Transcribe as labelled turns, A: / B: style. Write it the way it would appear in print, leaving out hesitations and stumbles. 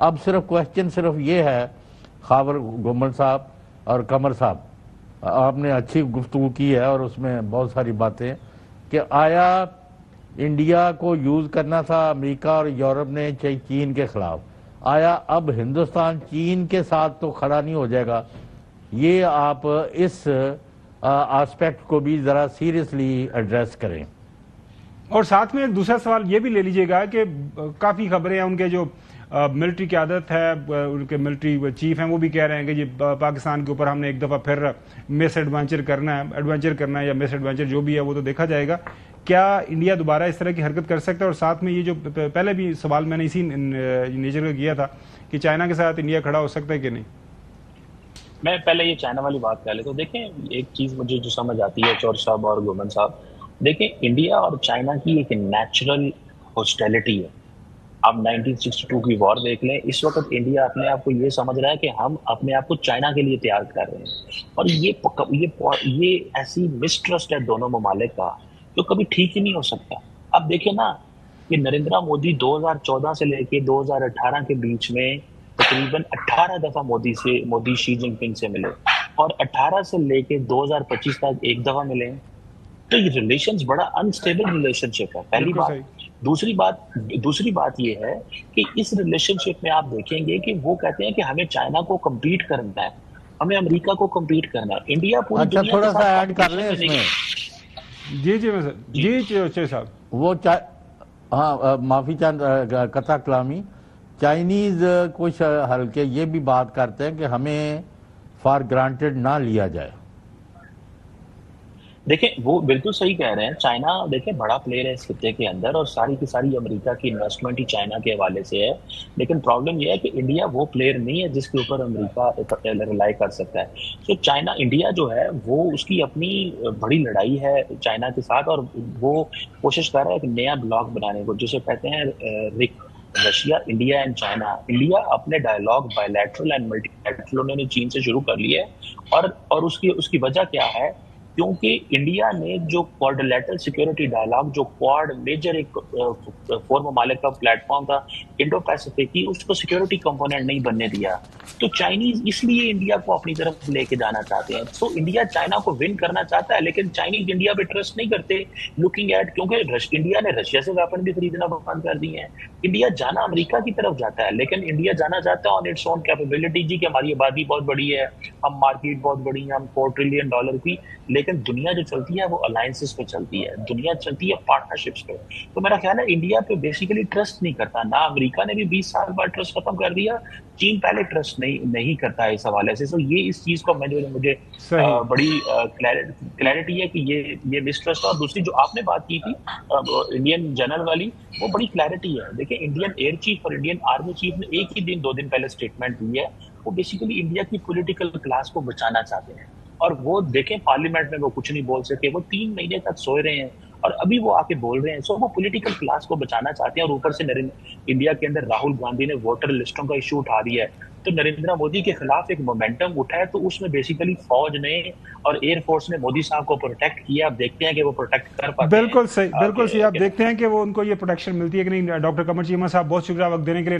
A: अब सिर्फ क्वेश्चन सिर्फ ये है, खावर गुमल साहब और कमर साहब, आपने अच्छी गुफ्तगू की है और उसमें बहुत सारी बातें, कि आया इंडिया को यूज करना था अमेरिका और यूरोप ने चीन के खिलाफ, आया अब हिंदुस्तान चीन के साथ तो खड़ा नहीं हो जाएगा? ये आप इस एस्पेक्ट को भी जरा सीरियसली एड्रेस करें।
B: और साथ में दूसरा सवाल ये भी ले लीजिएगा कि काफी खबरें हैं, उनके जो मिलिट्री क्यादत है, उनके मिलिट्री चीफ हैं, वो भी कह रहे हैं कि ये पाकिस्तान के ऊपर हमने एक दफा फिर मिस एडवेंचर करना है या मिस एडवेंचर जो भी है वो तो देखा जाएगा। क्या इंडिया दोबारा इस तरह की हरकत कर सकता है? और साथ में ये जो पहले भी सवाल मैंने इसी नेचर का किया था कि चाइना के साथ इंडिया खड़ा हो सकता है कि नहीं।
C: मैं पहले ये चाइना वाली बात कर ले तो देखें, एक चीज मुझे जो समझ आती है चौर साहब और गोमन साहब, देखें इंडिया और चाइना की एक नेचुरल हॉस्टिलिटी है। आप 1962 की वॉर देख लें, इस वक्त इंडिया अपने आप को ये समझ रहा है कि हम अपने आप को चाइना के लिए तैयार कर रहे हैं, और ये ऐसी मिसट्रस्ट है दोनों ममालिक का जो कभी ठीक ही नहीं हो सकता। अब देखिए ना कि नरेंद्र मोदी 2014 से लेके 2018 के बीच में तकरीबन 18 दफा मोदी शी जिनपिंग से मिले, और 18 से लेके 2025 तक एक दफा मिले। तो ये रिलेशंस बड़ा अनस्टेबल रिलेशनशिप है, पहली बात। दूसरी बात ये है कि इस रिलेशनशिप में आप देखेंगे कि वो कहते हैं कि हमें चाइना को कम्पीट करना है, हमें अमेरिका को कम्पीट करना है, इंडिया पूरी दुनिया
A: थोड़ा
C: के साथ
A: सा ऐड कर लें इसमें।
B: जी साहब,
A: वो हाँ माफी चांद कथा कलामी, चाइनीज कुछ हल्के ये भी बात करते हैं कि हमें फॉर ग्रांटेड ना लिया जाए।
C: देखें वो बिल्कुल सही कह रहे हैं, चाइना देखें बड़ा प्लेयर है इस खित्ते के अंदर, और सारी की सारी अमेरिका की इन्वेस्टमेंट ही चाइना के हवाले से है। लेकिन प्रॉब्लम यह है कि इंडिया वो प्लेयर नहीं है जिसके ऊपर अमेरिका रिलाई कर सकता है। तो चाइना इंडिया जो है वो उसकी अपनी बड़ी लड़ाई है चाइना के साथ, और वो कोशिश कर रहा है एक नया ब्लॉक बनाने को, जिसे कहते हैं RIC, Russia, India and China. India अपने डायलॉग बायलैटरल एंड मल्टीलैटरल उन्होंने चीन से शुरू कर लिया है, और उसकी वजह क्या है, क्योंकि इंडिया ने जो क्वाड्रिलैटरल सिक्योरिटी डायलॉग, जो क्वाड मेजर एक 4 ममालिक का प्लेटफॉर्म था इंडो पैसिफिक की, उसको सिक्योरिटी कंपोनेंट नहीं बनने दिया। तो चाइनीज इसलिए इंडिया को अपनी तरफ लेके जाना चाहते हैं। तो इंडिया चाइना को विन करना चाहता है, लेकिन चाइनीज इंडिया पे ट्रस्ट नहीं करते, लुकिंग एट, क्योंकि इंडिया ने रशिया से वेपन भी खरीदना बंद कर दिए हैं। इंडिया जाना अमेरिका की तरफ जाता है, लेकिन इंडिया जाना चाहता है ऑन इट्स ओन कैपेबिलिटी जी, कि हमारी आबादी बहुत बड़ी है, हम मार्केट बहुत बड़ी है, हम $4 ट्रिलियन की। लेकिन दुनिया जो चलती है वो अलायंसेस पे चलती है, दुनिया चलती है पार्टनरशिप्स पे। तो मेरा ख्याल है इंडिया पे बेसिकली ट्रस्ट नहीं करता ना। अमेरिका ने भी 20 साल बाद ट्रस्ट खत्म कर दिया, चीन पहले ट्रस्ट नहीं करता है इस हवाले से। तो ये इस चीज को मुझे बड़ी क्लैरिटी है कि ये मिसट्रस्ट। और दूसरी जो आपने बात की थी इंडियन जनरल वाली, वो बड़ी क्लैरिटी है। देखिए इंडियन एयर चीफ और इंडियन आर्मी चीफ ने एक ही दिन 2 दिन पहले स्टेटमेंट दी है। वो बेसिकली इंडिया की पॉलिटिकल क्लास को बचाना चाहते हैं, और वो देखें पार्लियामेंट में वो कुछ नहीं बोल सके, वो 3 महीने तक सोए रहे हैं और अभी वो आके बोल रहे हैं। सो वो पॉलिटिकल क्लास को बचाना चाहते हैं, और ऊपर से इंडिया के अंदर राहुल गांधी ने वोटर लिस्टों का इशू उठा दिया है। तो नरेंद्र मोदी के खिलाफ एक मोमेंटम उठा है, तो उसमें बेसिकली फौज ने और एयरफोर्स ने मोदी साहब को प्रोटेक्ट किया। आप देखते हैं कि वो प्रोटेक्ट कर पाते हैं।
B: बिल्कुल सही। आप देखते हैं कि वो उनको ये प्रोटेक्शन मिलती है कि नहीं। डॉक्टर कमर चीमा साहब, बहुत शुक्रिया वक्त देने के लिए।